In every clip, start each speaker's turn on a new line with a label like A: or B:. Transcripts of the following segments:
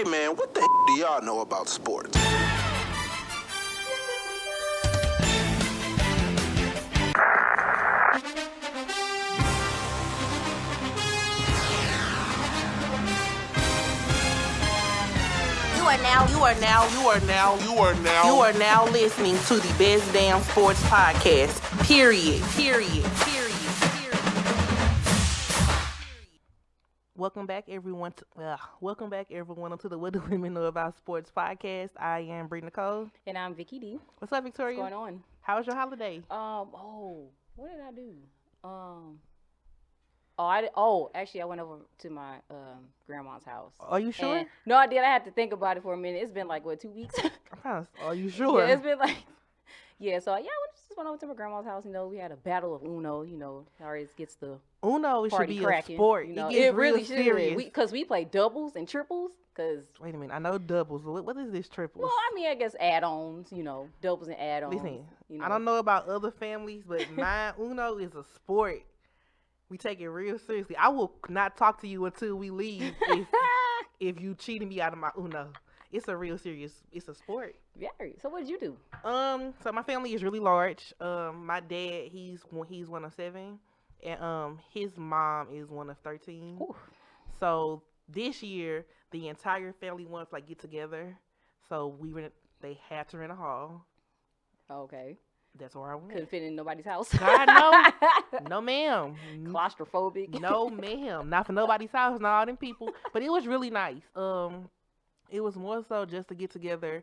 A: Hey man, what the do y'all know about sports?
B: You are now listening to the Best Damn Sports Podcast. Period. Welcome back, everyone. To the What Do Women Know About Sports Podcast. I am Brie Nicole,
C: and I'm Vicky D.
B: What's up, Victoria?
C: What's going on?
B: How was your holiday?
C: What did I do? Actually, I went over to my grandma's house.
B: Are you sure?
C: And, no, I did. I had to think about it for a minute. It's been like 2 weeks.
B: Are you sure?
C: Yeah, it's been like, yeah. So we just went over to my grandma's house. We had a battle of Uno. Always gets the
B: Uno should be
C: cracking,
B: a sport.
C: It really should.
B: Serious.
C: Because we play doubles and triples.
B: Wait a minute, I know doubles. What is this triples?
C: Well, I guess add-ons. Doubles and add-ons.
B: Listen, I don't know about other families, but mine Uno is a sport. We take it real seriously. I will not talk to you until we leave if you cheating me out of my Uno. It's a real serious. It's a sport.
C: Very. So what did you do?
B: So my family is really large. My dad, he's one of 7, and his mom is one of 13.
C: Ooh.
B: So this year, the entire family wanted to get together. So they had to rent a hall.
C: Okay.
B: That's where I went.
C: Couldn't fit in nobody's house.
B: God, no. No, ma'am.
C: Claustrophobic.
B: No, ma'am. Not for nobody's house, not all them people. But it was really nice. It was more so just to get together,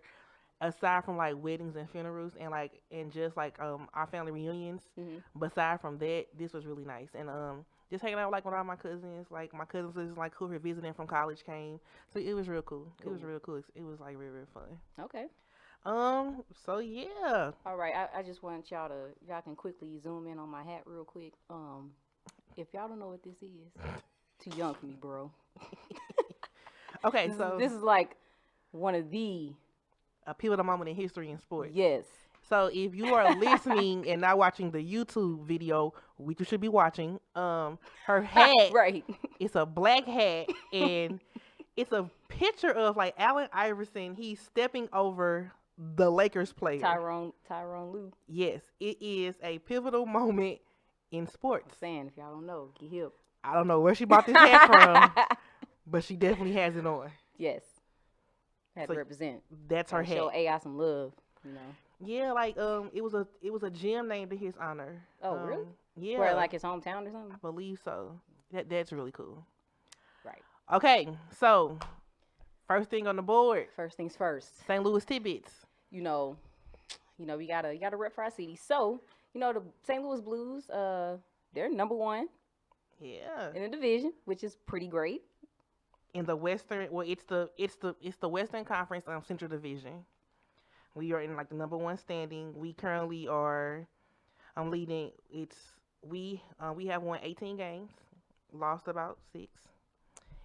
B: aside from weddings and funerals and just our family reunions.
C: Mm-hmm.
B: But aside from that, this was really nice. And just hanging out with all my cousins. My cousins who were visiting from college came. So it was real cool. It was real cool. It was real, real fun.
C: Okay.
B: So yeah.
C: All right. I just want y'all can quickly zoom in on my hat real quick. If y'all don't know what this is, too young for me, bro.
B: Okay,
C: this is one of a
B: pivotal moment in history in sports.
C: Yes.
B: So if you are listening and not watching the YouTube video, which you should be watching, her hat,
C: right?
B: It's a black hat, and it's a picture of Allen Iverson. He's stepping over the Lakers player,
C: Tyronn Lue.
B: Yes, it is a pivotal moment in sports.
C: I'm saying, if y'all don't know, get hip.
B: I don't know where she bought this hat from, but she definitely has it on.
C: Yes, had to represent.
B: That's her hat.
C: Show AI some love,
B: Yeah, it was a gym named in his honor.
C: Oh, really?
B: Yeah.
C: Where his hometown or something?
B: I believe so. That's really cool.
C: Right.
B: Okay, so first thing on the board.
C: First things first.
B: St. Louis Tidbits.
C: We gotta rep for our city. So, the St. Louis Blues, they're number 1.
B: Yeah.
C: In the division, which is pretty great.
B: In the Western, it's the Western Conference Central Division. We are in the number 1 standing. We currently are leading. We have won 18 games, lost about 6.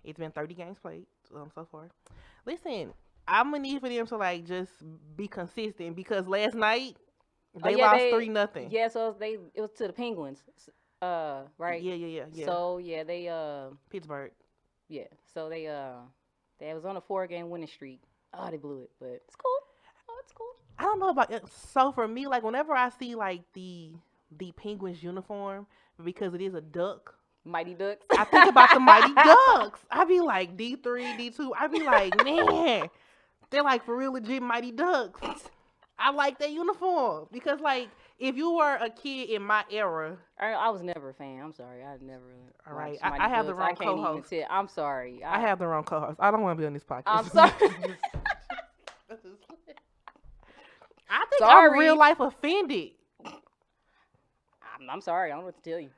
B: It's been 30 games played so far. Listen, I'm gonna need for them to just be consistent because last night they lost 3-0.
C: Yeah, so it was to the Penguins. Right?
B: Yeah.
C: So they
B: Pittsburgh.
C: Yeah. So they was on a 4-game winning streak. Oh, they blew it, but it's cool. Oh, it's cool.
B: I don't know about it. So for me, whenever I see the Penguins uniform, because it is a duck.
C: Mighty Ducks.
B: I think about the Mighty Ducks. I be like D3, D2. I be like, man, they're for real legit Mighty Ducks. I like that uniform because if you were a kid in my era,
C: I was never a fan. I'm sorry, I never.
B: All right, I have the wrong co-host.
C: I'm sorry.
B: I have the wrong co-host. I don't want to be on this podcast.
C: I'm sorry.
B: I think I'm real life offended.
C: I'm sorry. I don't know what to tell you.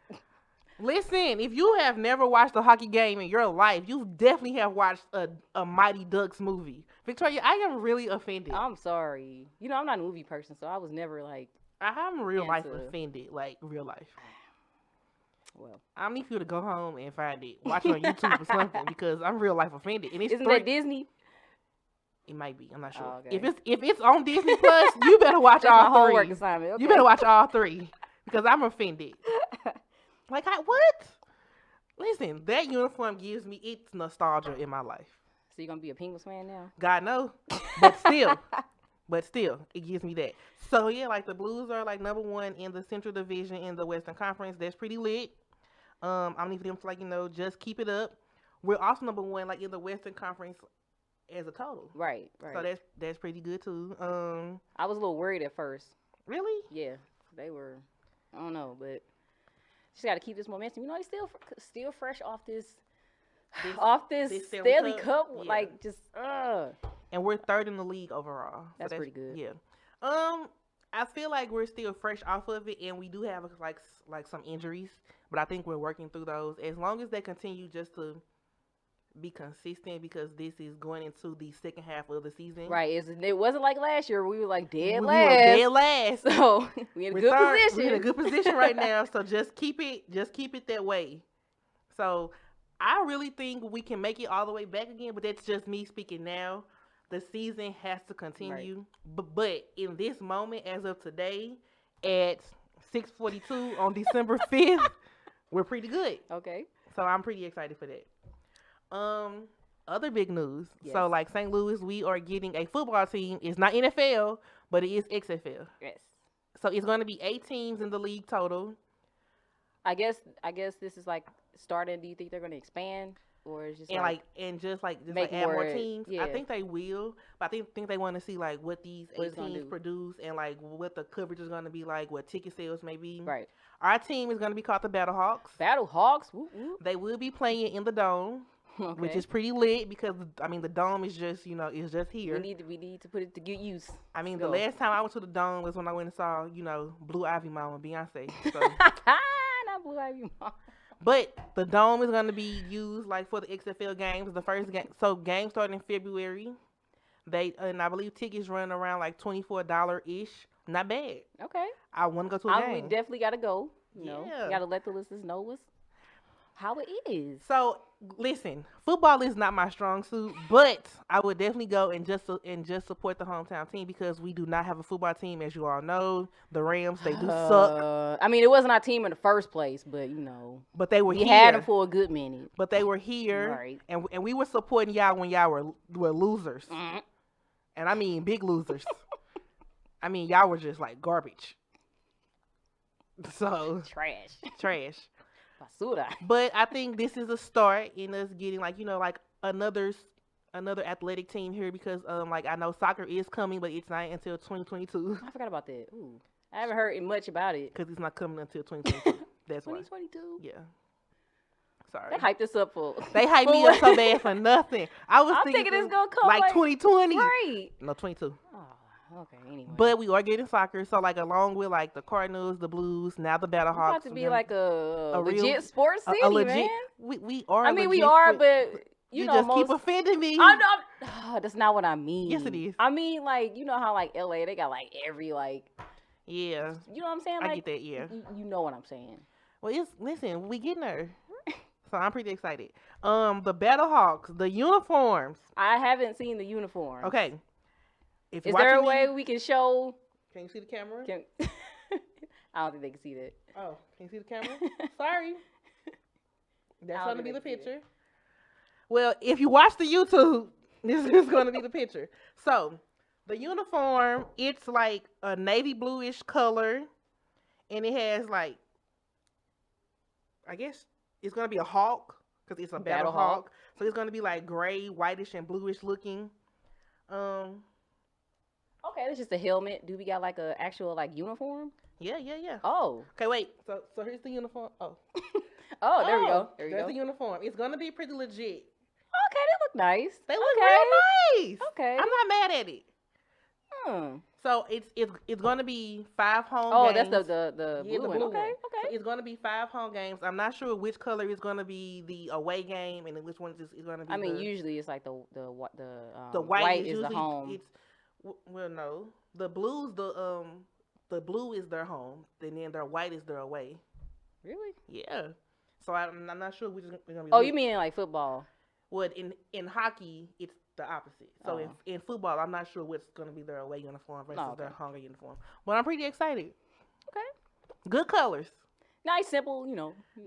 B: Listen, if you have never watched a hockey game in your life, you definitely have watched a Mighty Ducks movie. Victoria, I am really offended.
C: I'm sorry. I'm not a movie person, so I was never
B: I'm real life offended, real life.
C: Well,
B: I need you to go home and find it. Watch it on YouTube or something because I'm real life offended. And
C: isn't that Disney?
B: It might be. I'm not sure.
C: Oh, okay.
B: If it's on Disney Plus, you better watch all 3.
C: Homework assignment. Okay.
B: You better watch all 3 because I'm offended. What? Listen, that uniform gives me it's nostalgia in my life.
C: So you're gonna be a Penguins fan now?
B: God no, but still, it gives me that. So yeah, like the Blues are like number one in the Central Division in the Western Conference. That's pretty lit. I need them to like just keep it up. We're also number one like in the Western Conference as a total.
C: Right.
B: So that's pretty good too.
C: I was a little worried at first.
B: Really?
C: Yeah, they were. I don't know, but just got to keep this momentum. You know, they still fresh off this Stanley Cup.
B: Yeah.
C: Like just
B: And we're third in the league overall. So
C: that's pretty good.
B: Yeah. I feel like we're still fresh off of it, and we do have like some injuries, but I think we're working through those. As long as they continue just to be consistent, because this is going into the second half of the season.
C: Right. It wasn't like last year. We were like dead
B: We
C: last.
B: were dead last.
C: So we in a good position.
B: We're in a good position right now. So just keep it that way. So I really think we can make it all the way back again, but that's just me speaking now. The season has to continue. Right. But in this moment, as of today, at 6:42 on December 5th, we're pretty good.
C: Okay.
B: So I'm pretty excited for that. Other big news.
C: Yes.
B: So like St. Louis, we are getting a football team. It's not NFL, but it is XFL.
C: Yes.
B: So it's going to be 8 teams in the league total.
C: I guess this is like starting. Do you think they're going to expand, or is just
B: add more teams?
C: Yeah.
B: I think they will, but I think they want to see like what these 8 teams produce and like what the coverage is going to be like, what ticket sales may be.
C: Right.
B: Our team is going to be called the Battlehawks.
C: Battlehawks. Woo, woo.
B: They will be playing in the Dome. Okay. Which is pretty lit because the Dome is just it's just here.
C: We need to put it to good use.
B: I mean, the last time I went to the Dome was when I went and saw Blue Ivy Mama Beyonce. So.
C: Not Blue Ivy Mama.
B: But the Dome is going to be used like for the XFL games. The first game, so games start in February. And I believe tickets run around like $24 ish. Not bad.
C: Okay.
B: I want to go to a game.
C: We definitely got to go. You got to let the listeners know how it is.
B: So listen, football is not my strong suit, but I would definitely go and just support the hometown team because we do not have a football team, as you all know. The Rams, they do suck.
C: I mean, it wasn't our team in the first place, but
B: But they were
C: we
B: here.
C: We had them for a good minute.
B: But they were here,
C: right?
B: And we were supporting y'all when y'all were losers, and I mean big losers. I mean y'all were just like garbage. So trash.
C: Basura.
B: But I think this is a start in us getting like another athletic team here because I know soccer is coming, but it's not until 2022.
C: I forgot about that. Ooh, I haven't heard much about it
B: because it's not coming until 2022. That's
C: 2022.
B: Why. Yeah. Sorry.
C: They hyped this up for.
B: They hyped me up so bad for nothing. I'm thinking
C: it's gonna come
B: like 2020.
C: Right.
B: No, 22.
C: Oh. Okay, anyway.
B: But we are getting soccer, so like along with like the Cardinals, the Blues, now the Battlehawks.
C: It's about to be like a legit sports city, man.
B: We are.
C: I mean, we are, but you know,
B: just keep offending me.
C: That's not what I mean.
B: Yes, it is.
C: I mean, like how like LA, they got like every like.
B: Yeah.
C: You know what I'm saying? Like,
B: I get that. Yeah.
C: You know what I'm saying?
B: Well, listen, we getting there. So I'm pretty excited. The Battlehawks, the uniforms.
C: I haven't seen the uniform.
B: Okay.
C: Is there a way we can show?
B: Can you see the camera?
C: I don't think they can see that.
B: Oh, can you see the camera? Sorry. That's going to be the picture. Well, if you watch the YouTube, this is going to be the picture. So, the uniform, it's like a navy bluish color, and it has like, I guess it's going to be a hawk because it's a battle hawk. So it's going to be like gray, whitish, and bluish looking.
C: Okay, that's just a helmet. Do we got like a actual like uniform?
B: Yeah.
C: Oh.
B: Okay, wait. So here's the uniform. Oh.
C: There we go.
B: There's the uniform. It's gonna be pretty legit.
C: Okay, they look nice.
B: They look real nice.
C: Okay.
B: I'm not mad at it. So it's gonna be 5 home games.
C: Oh, that's the blue one.
B: Blue
C: Okay.
B: one. So it's gonna be 5 home games. I'm not sure which color is gonna be the away game and which one is gonna be.
C: I mean, usually it's like the
B: white
C: is the home.
B: Well, no, the Blues the blue is their home, and then their white is their away.
C: Really?
B: Yeah. So I'm not sure which is gonna be.
C: Oh, you mean in like football?
B: Well, in hockey, it's the opposite. So in football, I'm not sure what's going to be their away uniform versus their home uniform. But I'm pretty excited.
C: Okay.
B: Good colors.
C: Nice, simple,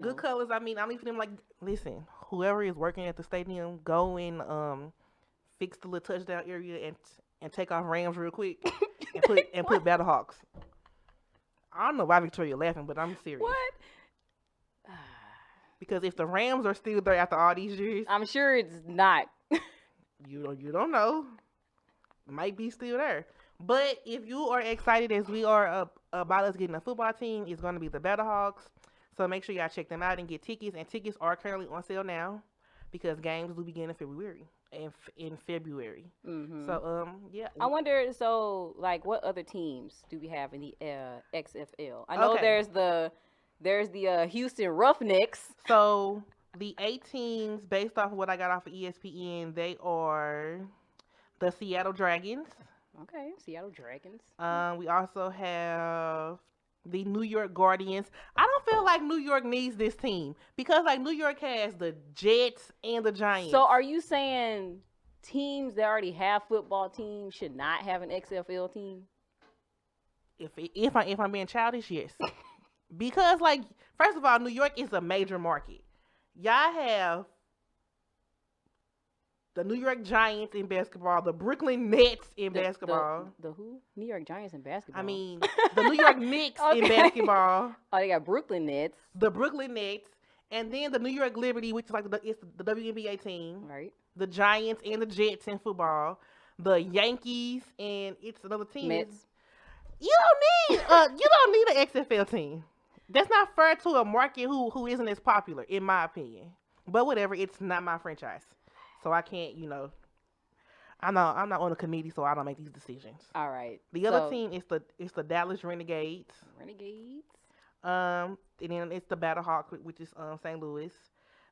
B: Good colors. I mean, I'm even like, listen, whoever is working at the stadium, go and fix the little touchdown area and take off Rams real quick and put Battlehawks. I don't know why Victoria laughing, but I'm serious.
C: What?
B: Because if the Rams are still there after all these years,
C: I'm sure it's not.
B: you don't know. Might be still there. But if you are excited as we are about us getting a football team, it's going to be the Battlehawks. So make sure y'all check them out and get tickets. And tickets are currently on sale now because games will begin in February.
C: Mm-hmm.
B: So yeah.
C: I wonder. So like, what other teams do we have in the XFL? I know
B: Okay.
C: there's the Houston Roughnecks.
B: So the 8 teams, based off of what I got off of ESPN, they are the Seattle Dragons.
C: Okay, Seattle Dragons.
B: We also have the New York Guardians. I don't feel like New York needs this team because like New York has the Jets and the Giants.
C: So are you saying teams that already have football teams should not have an XFL team?
B: If I'm being childish, yes. Because like first of all, New York is a major market. Y'all have the New York Giants in basketball, the Brooklyn Nets in basketball.
C: The who? New York Giants in basketball.
B: I mean, the New York Knicks in basketball.
C: Oh, they got Brooklyn Nets.
B: The Brooklyn Nets, and then the New York Liberty, which is like it's the WNBA team.
C: Right.
B: The Giants and the Jets in football. The Yankees and it's another team.
C: Mets.
B: You don't need an XFL team. That's not fair to a market who isn't as popular, in my opinion. But whatever, it's not my franchise. So I can't, I'm not on a committee, so I don't make these decisions.
C: All right.
B: The other team is the Dallas Renegades. And then it's the Battlehawks, which is St. Louis.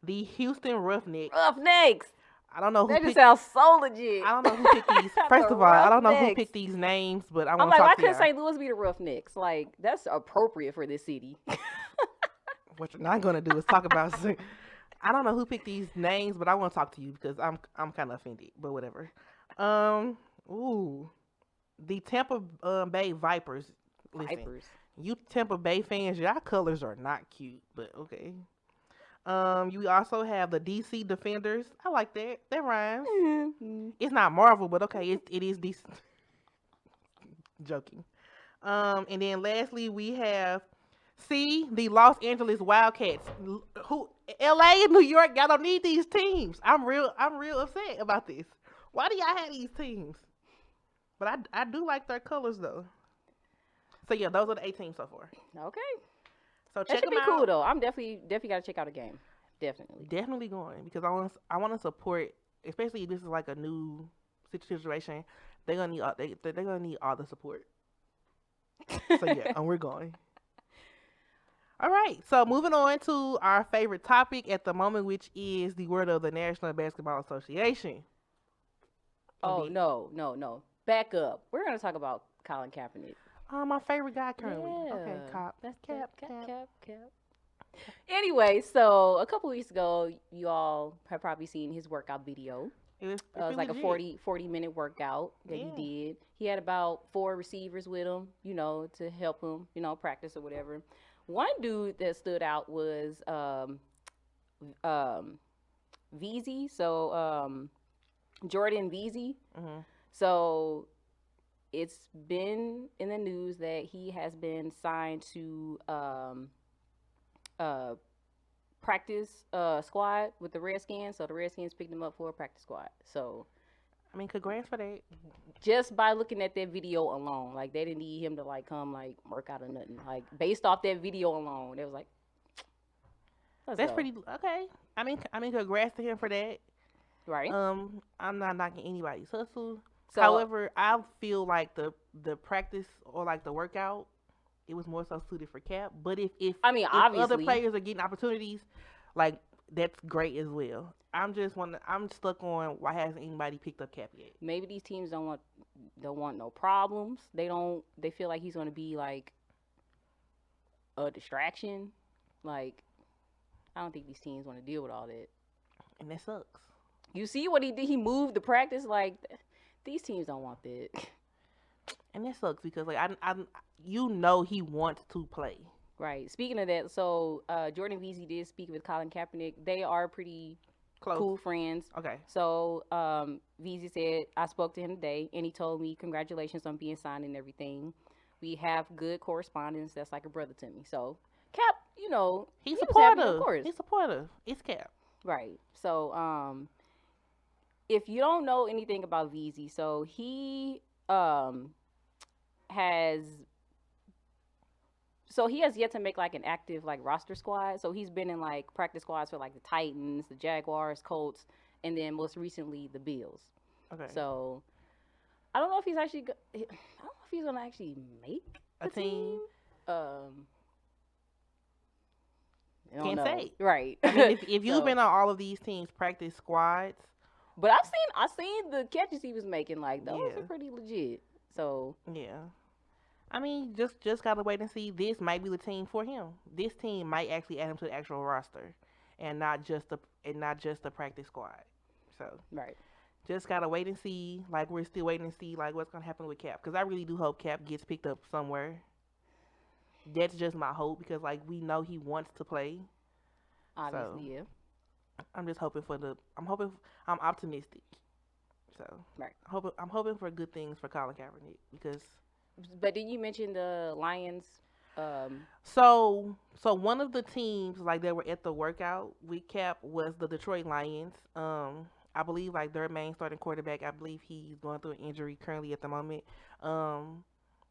B: The Houston Roughnecks.
C: Roughnecks.
B: I don't know who
C: that just sounds so legit.
B: I don't know who picked these. First of all, I don't know who picked these names, but I'm like,
C: why couldn't St. Louis be the Roughnecks? Like, that's appropriate for this city.
B: What you're not gonna do is talk about. I don't know who picked these names, but I want to talk to you because I'm kind of offended. But whatever. The Tampa Bay Vipers. Listen, you Tampa Bay fans, y'all colors are not cute, but okay. You also have the DC Defenders. I like that. That rhymes. Mm-hmm. It's not Marvel, but okay, it is decent. Joking. And then lastly, we have the Los Angeles Wildcats. Who LA and New York, y'all don't need these teams. I'm real upset about this. Why do y'all have these teams? But I do like their colors though. So yeah, those are the 8 teams so far.
C: Okay.
B: So
C: that should be cool though. I'm definitely gotta check out a game. Definitely
B: going because I want to support, especially if this is like a new situation. They're gonna need all the support. So yeah, and we're going. All right, so moving on to our favorite topic at the moment, which is the word of the National Basketball Association.
C: Oh, no. Back up. We're going to talk about Colin Kaepernick.
B: My favorite guy currently.
C: Yeah.
B: Okay,
C: That's Cap. Anyway, so a couple weeks ago, you all have probably seen his workout video. It was like a 40-minute workout that he did. He had about 4 receivers with him, to help him, practice or whatever. One dude that stood out was Veazey. So Jordan Veazey. Mm-hmm. So it's been in the news that he has been signed to practice squad with the Redskins. So the Redskins picked him up for a practice squad. So
B: I mean, congrats for that.
C: Just by looking at that video alone, like they didn't need him to like come like work out or nothing. Like based off that video alone, it was like
B: that's pretty okay. I mean, congrats to him for that.
C: Right.
B: I'm not knocking anybody's hustle.
C: So,
B: however, I feel like the practice or like the workout, it was more so suited for Cap. But if
C: obviously
B: other players are getting opportunities, like that's great as well. I'm stuck on why hasn't anybody picked up Cap yet?
C: Maybe these teams don't want no problems. They feel like he's going to be like a distraction. Like I don't think these teams want to deal with all that.
B: And that sucks.
C: You see what he did? He moved the practice. Like these teams don't want that.
B: And that sucks because like he wants to play.
C: Right. Speaking of that, so Jordan Veazey did speak with Colin Kaepernick. They are pretty cool friends.
B: Okay.
C: So VZ said, I spoke to him today, and he told me congratulations on being signed and everything. We have good correspondence. That's like a brother to me. So Cap, you know,
B: he's
C: was happy,
B: supportive.
C: of course.
B: He's supportive. It's Cap.
C: Right. So if you don't know anything about VZ, so he has yet to make like an active like roster squad. So he's been in like practice squads for like the Titans, the Jaguars, Colts, and then most recently the Bills.
B: Okay.
C: So I don't know if he's actually I don't know if he's gonna actually make a team.
B: Can't say.
C: Right.
B: I mean, if you've been on all of these teams' practice squads,
C: but I seen the catches he was making. Like those are pretty legit. So
B: yeah. I mean, just gotta wait and see. This might be the team for him. This team might actually add him to the actual roster, and not just the practice squad. So
C: right.
B: Just gotta wait and see. Like we're still waiting to see like what's gonna happen with Cap, because I really do hope Cap gets picked up somewhere. That's just my hope, because like we know he wants to play.
C: Obviously, yeah.
B: I'm just hoping I'm optimistic. So
C: right.
B: I'm hoping for good things for Colin Kaepernick, because.
C: But did you mention the Lions?
B: So one of the teams like that were at the workout with Cap was the Detroit Lions. I believe like their main starting quarterback, I believe he's going through an injury currently at the moment.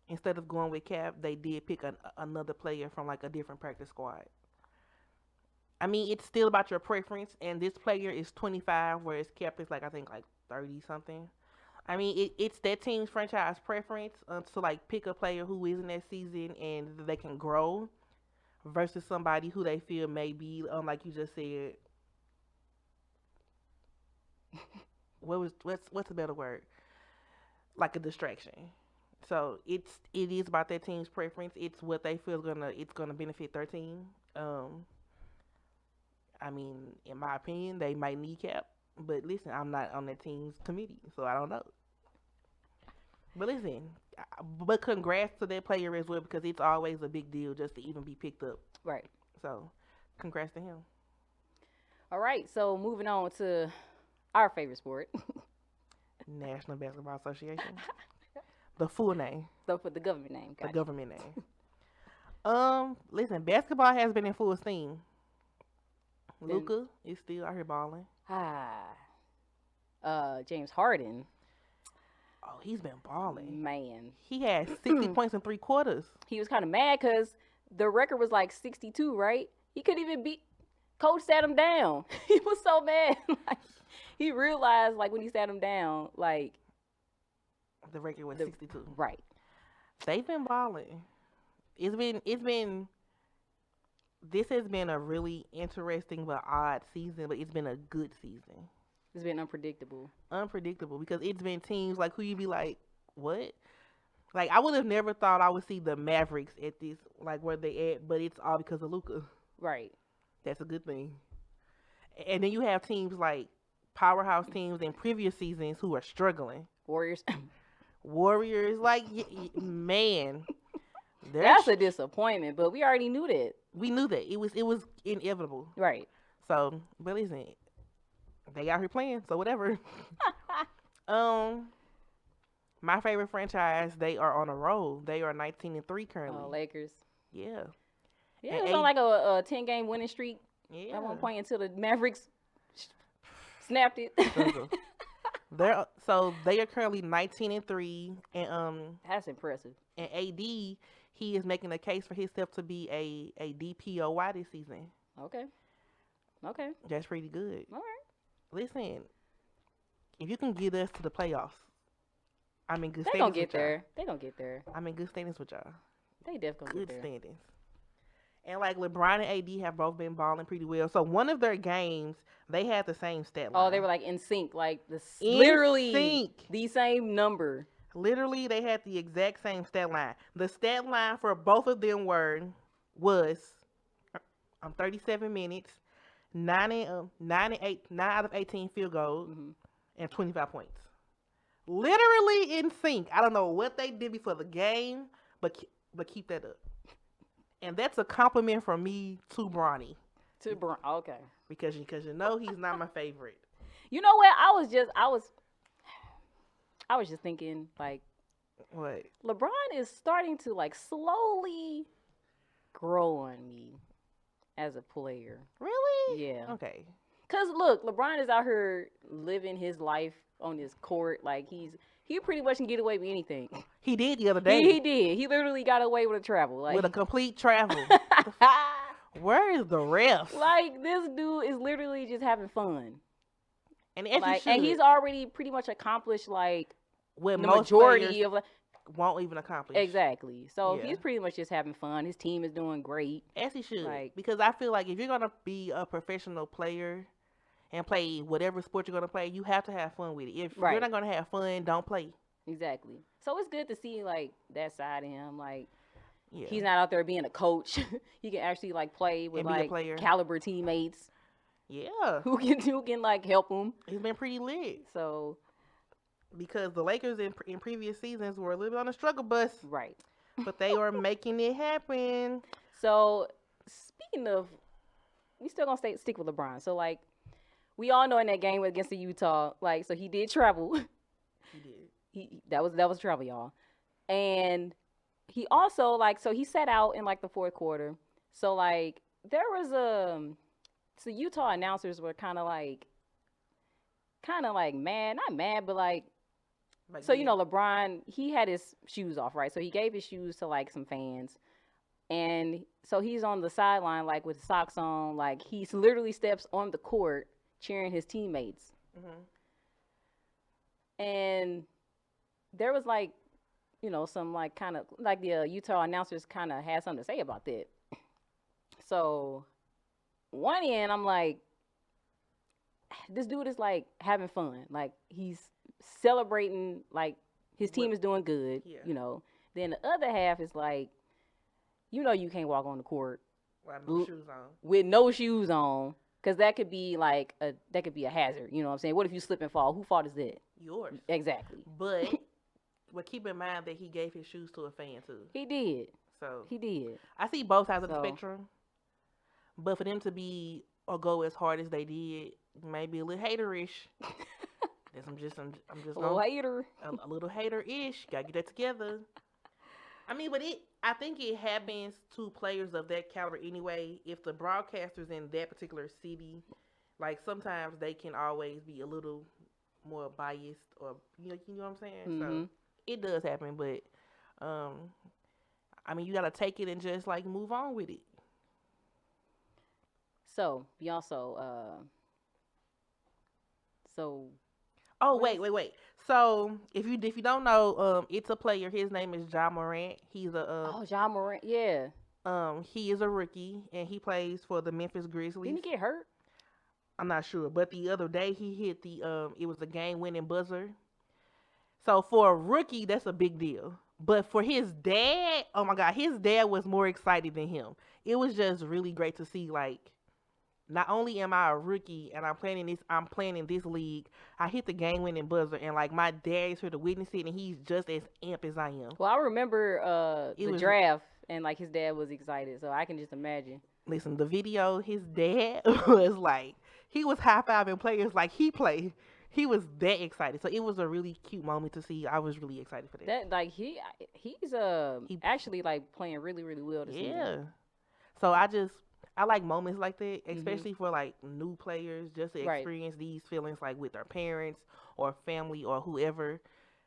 B: Instead of going with Cap, they did pick another player from like a different practice squad. I mean, it's still about your preference, and this player is 25, whereas Cap is like I think like 30 something. I mean, it's that team's franchise preference to like pick a player who is in that season and they can grow, versus somebody who they feel may be, like you just said. What's a better word? Like a distraction. So it is about that team's preference. It's what they feel it's gonna benefit their team. I mean, in my opinion, they might need Cap. But listen, I'm not on that team's committee, so I don't know. But listen, but congrats to that player as well, because it's always a big deal just to even be picked up.
C: Right.
B: So, congrats to him.
C: All right, so moving on to our favorite sport.
B: National Basketball Association. The full name.
C: So for the government name.
B: The government name. Listen, basketball has been in full steam. Luka is still out here balling.
C: James Harden.
B: Oh, he's been balling.
C: Man.
B: He had 60 points in 3 quarters.
C: He was kind of mad because the record was like 62, right? He couldn't even beat. Coach sat him down. He was so mad. Like, he realized, like, when he sat him down, like.
B: The record was 62.
C: Right.
B: They've been balling. This has been a really interesting but odd season, but it's been a good season.
C: It's been unpredictable.
B: Unpredictable, because it's been teams like who you be like, what? Like, I would have never thought I would see the Mavericks at this, like where they at, but it's all because of Luka.
C: Right. That's
B: a good thing. And then you have teams like powerhouse teams in previous seasons who are struggling. Warriors, like, man.
C: That's a disappointment, but we already knew that.
B: We knew that. It was inevitable.
C: Right.
B: So, but listen, they out here playing, so whatever. My favorite franchise, they are on a roll. They are 19-3 currently.
C: Oh, Lakers.
B: Yeah.
C: Yeah, it was on like a 10-game winning streak
B: at
C: one point until the Mavericks snapped it.
B: They are currently 19-3, and
C: that's impressive.
B: And AD, he is making a case for himself to be a DPOY this season.
C: Okay.
B: That's pretty good.
C: All right.
B: Listen, if you can get us to the playoffs, I'm in good
C: standings. They gonna get there.
B: I'm in good standings with y'all.
C: They definitely
B: good
C: get there.
B: Standings. And like LeBron and AD have both been balling pretty well. So one of their games, they had the same stat line.
C: Oh, they were like in sync, like literally
B: sync.
C: The same number.
B: Literally, they had the exact same stat line. The stat line for both of them was 37 minutes, 9 out of 18 field goals, and 25 points. Literally in sync. I don't know what they did before the game, but keep that up. And that's a compliment from me to Bronny.
C: Okay.
B: because you know he's not my favorite.
C: You know what? I was just thinking, like,
B: What?
C: LeBron is starting to like slowly grow on me as a player.
B: Really?
C: Yeah.
B: Okay.
C: Cause look, LeBron is out here living his life on his court. Like he pretty much can get away with anything.
B: He did the other day.
C: He did. He literally got away with a travel. Like
B: with a complete travel. Where is the ref?
C: Like this dude is literally just having fun.
B: And
C: he's already pretty much accomplished like
B: what
C: the
B: most
C: majority of like,
B: won't even accomplish.
C: Exactly. So he's pretty much just having fun. His team is doing great.
B: As he should. Like, because I feel like if you're gonna be a professional player and play whatever sport you're gonna play, you have to have fun with it. If you're not gonna have fun, don't play.
C: Exactly. So it's good to see like that side of him. Like he's not out there being a coach. He can actually like play with like caliber teammates.
B: Yeah.
C: Who can like help him.
B: He's been pretty lit.
C: So
B: because the Lakers in previous seasons were a little bit on a struggle bus.
C: Right.
B: But they are making it happen.
C: So speaking of, we still gonna stick with LeBron. So like we all know in that game against the Utah, like so he did travel.
B: He did.
C: That was travel, y'all. And he also like so he sat out in like the fourth quarter. So like there was so Utah announcers were kind of like mad, not mad, but like so you know LeBron, he had his shoes off, right? So he gave his shoes to like some fans. And so he's on the sideline like with socks on, like he literally steps on the court cheering his teammates. And there was like, you know, some like kind of like the Utah announcers kind of had something to say about that. So one end, I'm like, this dude is like having fun. Like he's celebrating, like his team is doing good, you know. Then the other half is like, you know, you can't walk on the court with no shoes on. Because that could be like a hazard. You know what I'm saying? What if you slip and fall? Whose fault is that?
B: Yours.
C: Exactly.
B: But keep in mind that he gave his shoes to a fan too.
C: He did.
B: So
C: he did.
B: I see both sides of the spectrum. But for them to be or go as hard as they did, maybe a little haterish. I'm just
C: a little hater.
B: A little hater-ish. Gotta get that together. I mean, but I think it happens to players of that caliber anyway. If the broadcasters in that particular city, like sometimes they can always be a little more biased, or you know what I'm saying. So it does happen, but I mean, you gotta take it and just like move on with it.
C: So we also
B: Oh wait. So if you don't know, it's a player. His name is Ja Morant. He's a
C: Ja Morant, yeah.
B: He is a rookie and he plays for the Memphis Grizzlies.
C: Didn't he get hurt?
B: I'm not sure, but the other day he hit it was a game-winning buzzer. So for a rookie, that's a big deal. But for his dad, oh my God, his dad was more excited than him. It was just really great to see, like, not only am I a rookie and I'm playing in this league, I hit the game-winning buzzer, and like my dad is here to witness it, and he's just as amped as I am.
C: Well, I remember the draft, and like his dad was excited, so I can just imagine.
B: Listen, the video, his dad was like, he was high-fiving players like he played. He was that excited, so it was a really cute moment to see. I was really excited for that.
C: That like he's actually like playing really really well this season.
B: Yeah. So I like moments like that, especially for like new players, just to experience these feelings like with their parents or family or whoever,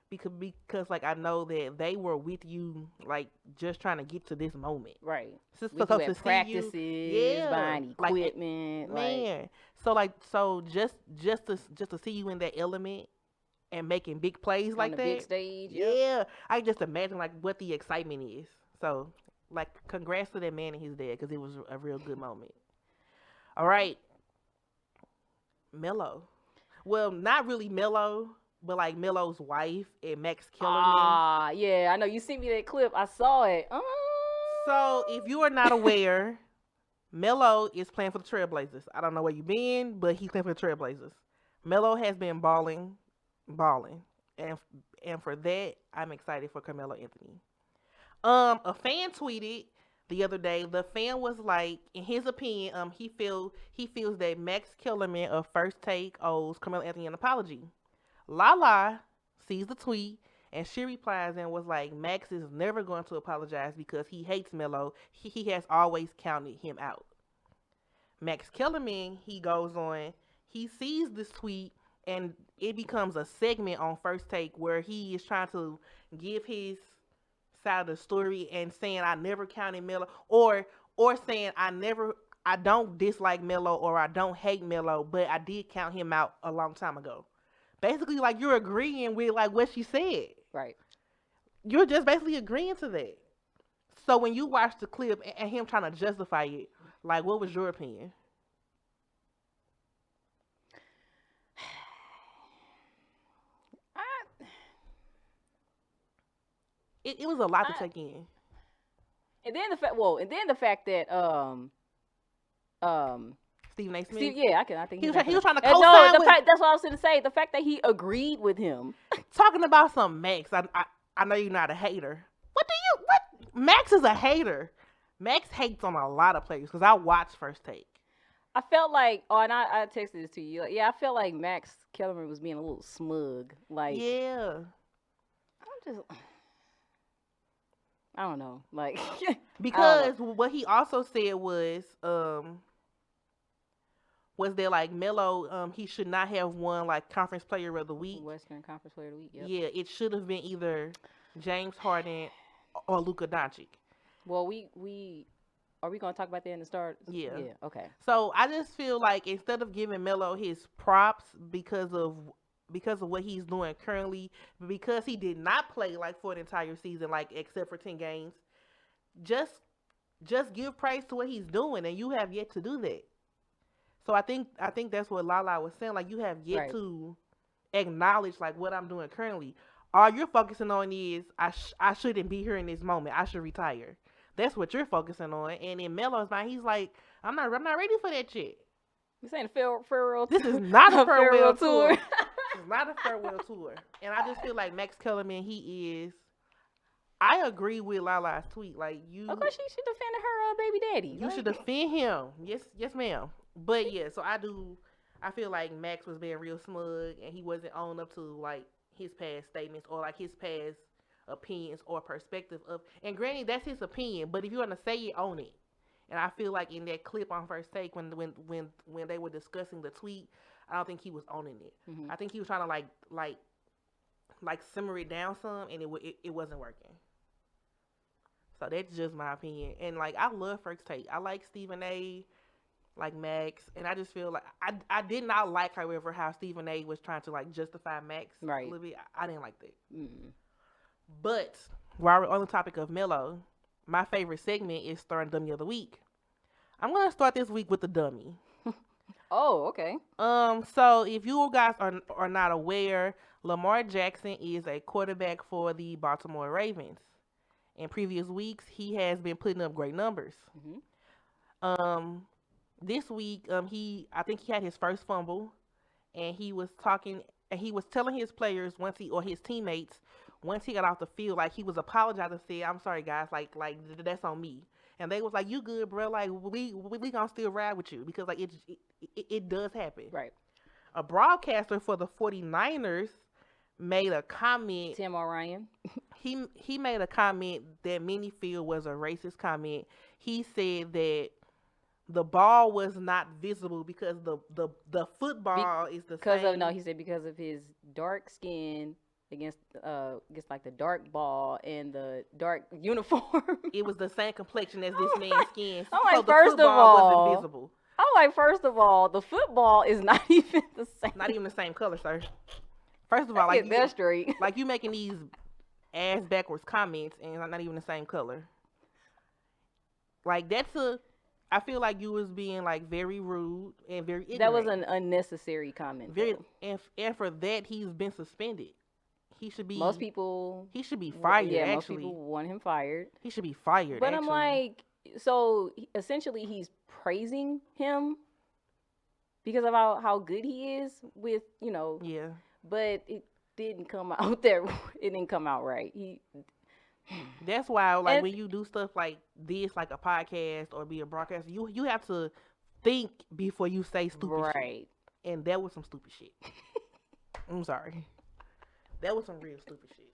B: because like I know that they were with you, like just trying to get to this moment.
C: Right.
B: So
C: to practices, buying equipment,
B: man. So just to see you in that element and making big plays like that,
C: big stage.
B: Yeah, I just imagine like what the excitement is. So. Like, congrats to that man and his dad, because it was a real good moment. All right. Melo. Well, not really Melo, but like Melo's wife and Max Kellerman.
C: Yeah. I know. You sent me that clip. I saw it.
B: So, if you are not aware, Melo is playing for the Trailblazers. I don't know where you've been, but he's playing for the Trailblazers. Melo has been balling. And for that, I'm excited for Carmelo Anthony. A fan tweeted, the other day. The fan was like, in his opinion, he feels that Max Kellerman of First Take owes Carmelo Anthony an apology. Lala sees the tweet and she replies and was like, Max is never going to apologize because he hates Melo. He has always counted him out. Max Kellerman, he goes on, he sees this tweet and it becomes a segment on First Take where he is trying to give his side of the story and saying I never counted Melo, or saying I don't dislike Melo or I don't hate Melo, but I did count him out a long time ago. Basically, like, you're agreeing with like what she said.
C: Right.
B: You're just basically agreeing to that. So when you watch the clip and him trying to justify it, like, what was your opinion? It was a lot to take in.
C: And then the fact that
B: Stephen A. Smith.
C: I think he was
B: trying to co-sign
C: that's what I was going to say. The fact that he agreed with him,
B: talking about some Max. I know you're not a hater. What Max is a hater. Max hates on a lot of players because I watched First Take.
C: I felt like, and I texted this to you. I felt like Max Kellerman was being a little smug. Like,
B: yeah,
C: I don't know, like
B: because what he also said was that like Melo, he should not have won like Conference Player of the Week.
C: Western Conference Player of the Week. Yep.
B: Yeah, it should have been either James Harden or Luka Doncic.
C: Well, are we going to talk about that in the start?
B: Yeah.
C: Yeah. Okay.
B: So I just feel like instead of giving Melo his props because of what he's doing currently, because he did not play like for an entire season, like except for 10 games, just give praise to what he's doing, and you have yet to do that. So I think that's what Lala was saying. Like, you have yet to acknowledge like what I'm doing currently. All you're focusing on is I shouldn't be here in this moment. I should retire. That's what you're focusing on. And in Melo's mind, he's like, I'm not ready for that shit.
C: This ain't a farewell.
B: This is not a farewell tour. This is not a farewell tour. And I just feel like Max Kellerman, he is. I agree with Lala's tweet. Like, you.
C: Of course, she should defend her baby daddy.
B: You should defend him. Yes, ma'am. But yeah, so I feel like Max was being real smug and he wasn't owning up to like his past statements or like his past opinions or perspective of. And granted, that's his opinion. But if you're gonna say it, own it. And I feel like in that clip on First Take, when they were discussing the tweet, I don't think he was owning it. Mm-hmm. I think he was trying to like simmer it down some, and it wasn't working. So that's just my opinion. And like, I love First Take. I like Stephen A. like Max, and I just feel like I did not like, however, how Stephen A. was trying to like justify Max a little bit. I didn't like that. Mm-hmm. But while we're on the topic of Melo, my favorite segment is Starting Dummy of the Week. I'm gonna start this week with the dummy.
C: Oh, okay.
B: So if you guys are not aware, Lamar Jackson is a quarterback for the Baltimore Ravens. In previous weeks, he has been putting up great numbers. Mm-hmm. This week, I think he had his first fumble, and he was telling his players his teammates once he got off the field, like, he was apologizing, said, "I'm sorry, guys, like that's on me." And they was like, "You good, bro? Like, we gonna still ride with you," because like it does happen.
C: Right.
B: A broadcaster for the 49ers made a comment.
C: Tim O'Ryan.
B: He made a comment that many feel was a racist comment. He said that the ball was not visible because the football is the same.
C: He said because of his dark skin against like the dark ball and the dark uniform. It
B: was the same complexion as this man's skin.
C: I'm like, first of all,
B: wasn't visible.
C: I'm like, first of all, the football is not even the same.
B: Not even the same color, sir. First of all, like,
C: that's straight.
B: Like, you making these ass backwards comments and not even the same color. Like, I feel like you was being like very rude and very ignorant.
C: That was an unnecessary comment.
B: And for that, he's been suspended. He should be. He should be fired.
C: Yeah,
B: most
C: people want him fired.
B: He should be fired.
C: But I'm like, so essentially, he's praising him because of how good he is with,
B: Yeah.
C: But it didn't come out there. It didn't come out right.
B: That's why, like, when you do stuff like this, like a podcast or be a broadcaster, you have to think before you say stupid shit. And that was some stupid shit. I'm sorry. That was some real stupid shit.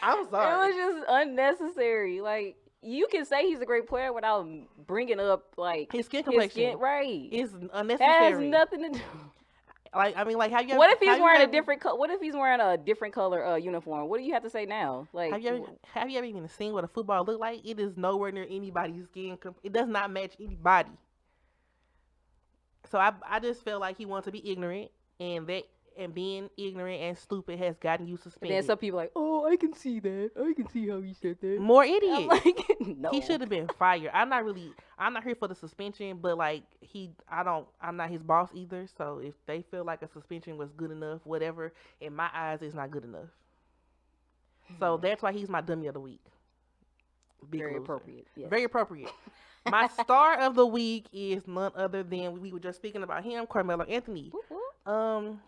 B: I'm sorry.
C: It was just unnecessary. Like, you can say he's a great player without bringing up, like,
B: his skin complexion.
C: Right.
B: It's unnecessary.
C: Has nothing to do.
B: Like, I mean, like, have you ever,
C: what if he's wearing a different what if he's wearing a different color uniform? What do you have to say now? Like,
B: have you ever even seen what a football look like? It is nowhere near anybody's skin. It does not match anybody. So I just felt like he wanted to be ignorant, and being ignorant and stupid has gotten you suspended.
C: And then some people like, oh, I can see that. I can see how he said that.
B: More idiot.
C: Like, no.
B: He should have been fired. I'm not here for the suspension, but like I'm not his boss either. So if they feel like a suspension was good enough, whatever, in my eyes, it's not good enough. So that's why he's my dummy of the week.
C: Very appropriate. Yes.
B: Very appropriate. My star of the week is none other than, we were just speaking about him, Carmelo Anthony.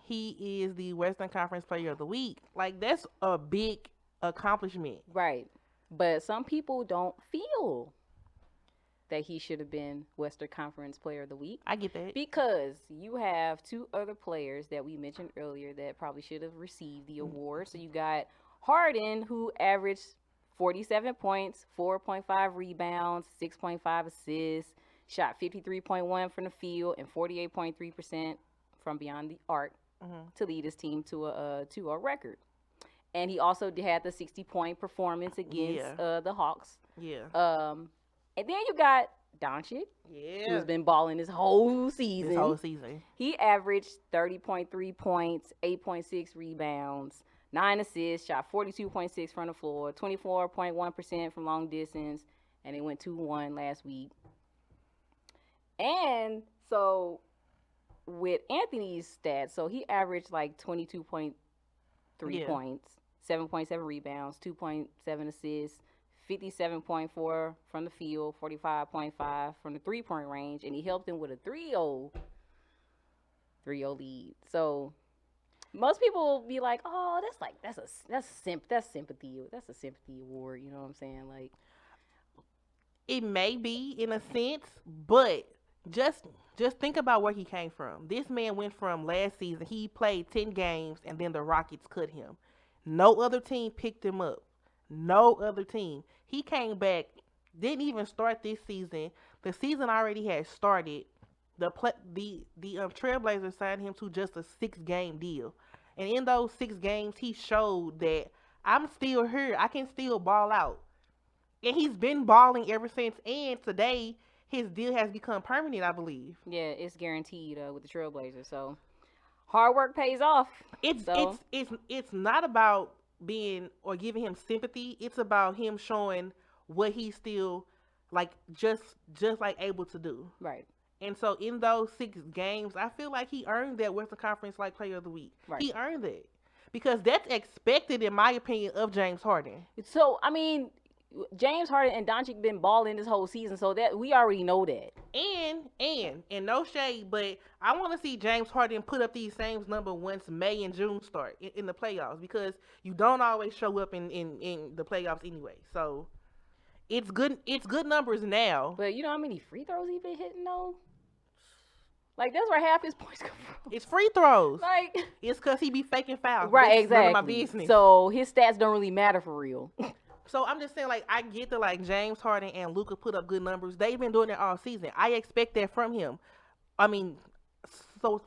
B: He is the Western Conference Player of the Week. Like, that's a big accomplishment.
C: Right. But some people don't feel that he should have been Western Conference Player of the Week.
B: I get that.
C: Because you have two other players that we mentioned earlier that probably should have received the award. So you got Harden, who averaged 47 points, 4.5 rebounds, 6.5 assists, shot 53.1 from the field, and 48.3% from beyond the arc to lead his team to a record. And he also had the 60-point performance against the Hawks.
B: Yeah.
C: And then you got Doncic, who's been balling this whole season. He averaged 30.3 points, 8.6 rebounds, 9 assists, shot 42.6 from the floor, 24.1% from long distance, and it went 2-1 last week. And so with Anthony's stats, so he averaged like 22.3 points, 7.7 rebounds, 2.7 assists, 57.4 from the field, 45.5 from the three-point range, and he helped him with a 3-0 lead. So most people be like, "Oh, that's a sympathy award." You know what I'm saying? Like,
B: it may be in a sense, but just think about where he came from. This man went from last season, he played 10 games, and then the Rockets cut him. No other team picked him up. No other team. He came back, didn't even start this season. The season already had started. The Trailblazers signed him to just a 6-game deal. And in those 6 games, he showed that I'm still here. I can still ball out. And he's been balling ever since. And today, his deal has become permanent, I believe.
C: Yeah, it's guaranteed with the Trailblazers. So hard work pays off.
B: It's not about being or giving him sympathy. It's about him showing what he's still like just like able to do.
C: Right.
B: And so in those 6 games, I feel like he earned that Western Conference like Player of the Week.
C: Right.
B: He earned it. Because that's expected, in my opinion, of James Harden.
C: So, I mean, James Harden and Doncic been balling this whole season, so that we already know that. And no shade, but I want to see James Harden put up these same numbers once May and June start in the playoffs, because you don't always show up in the playoffs anyway. So it's good numbers now. But you know how many free throws he been hitting though? Like, that's where half his points come from.
B: It's free throws.
C: Like,
B: it's because he be faking fouls.
C: Right,
B: That's
C: exactly.
B: none of my business.
C: So his stats don't really matter for real.
B: So I'm just saying, like, I get that, like, James Harden and Luka put up good numbers. They've been doing it all season. I expect that from him. I mean, so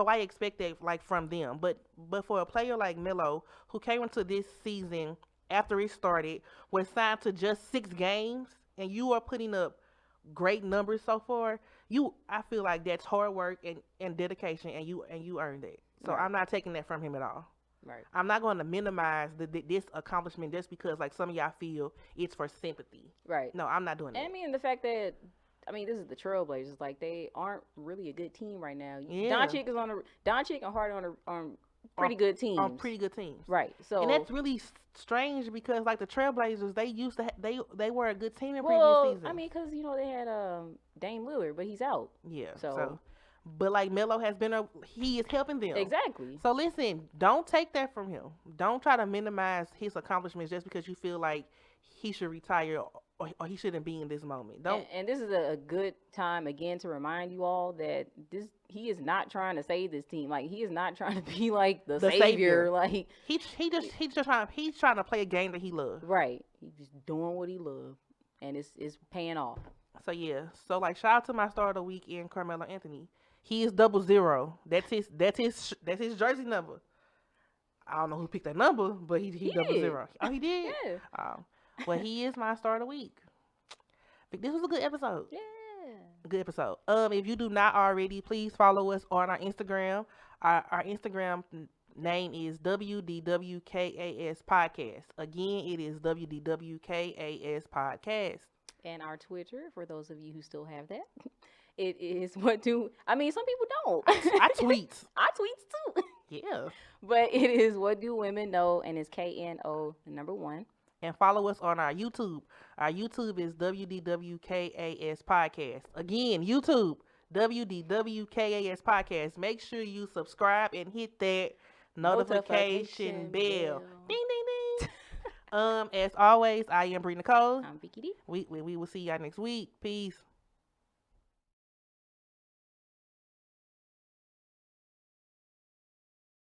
B: I expect that, like, from them. But for a player like Melo, who came into this season after it started, was signed to just 6 games, and you are putting up great numbers so far, I feel like that's hard work and dedication, and you earned it. So right. I'm not taking that from him at all.
C: Right.
B: I'm not going to minimize this accomplishment just because, like, some of y'all feel it's for sympathy.
C: Right.
B: No, I'm not doing that.
C: And I mean, the fact that, this is the Trailblazers. Like, they aren't really a good team right now.
B: Yeah.
C: Doncic and Harden on pretty good teams.
B: On pretty good teams.
C: Right. So, and
B: that's really strange because, like, the Trailblazers, they were a good team in previous seasons.
C: I mean, because, they had Dame Lillard, but he's out.
B: Yeah.
C: So
B: But like Melo has been, he is helping them.
C: Exactly.
B: So listen, don't take that from him. Don't try to minimize his accomplishments just because you feel like he should retire or he shouldn't be in this moment. Don't.
C: And this is a good time again to remind you all that he is not trying to save this team. Like he is not trying to be like the savior. Like
B: he's trying to play a game that he loves.
C: Right. He's just doing what he loves, and it's paying off.
B: So yeah. So like shout out to my star of the week in Carmelo Anthony. He is 00. That's his jersey number. I don't know who picked that number, but he 00. Oh, he did?
C: Yeah.
B: Well, he is my star of the week. This was a good episode.
C: Yeah.
B: A good episode. If you do not already, please follow us on our Instagram. Our Instagram name is WDWKAS Podcast. Again, it is WDWKAS Podcast.
C: And our Twitter, for those of you who still have that, it is some people don't.
B: I tweet.
C: I tweets too.
B: Yeah.
C: But it is What Do Women Know, and it's KNO, the number 1.
B: And follow us on our YouTube. Our YouTube is WDWKAS Podcast. Again, YouTube, WDWKAS Podcast. Make sure you subscribe and hit that notification bell. Ding, ding, ding. As always, I am Bree Nicole.
C: I'm Vicky D.
B: We will see y'all next week. Peace.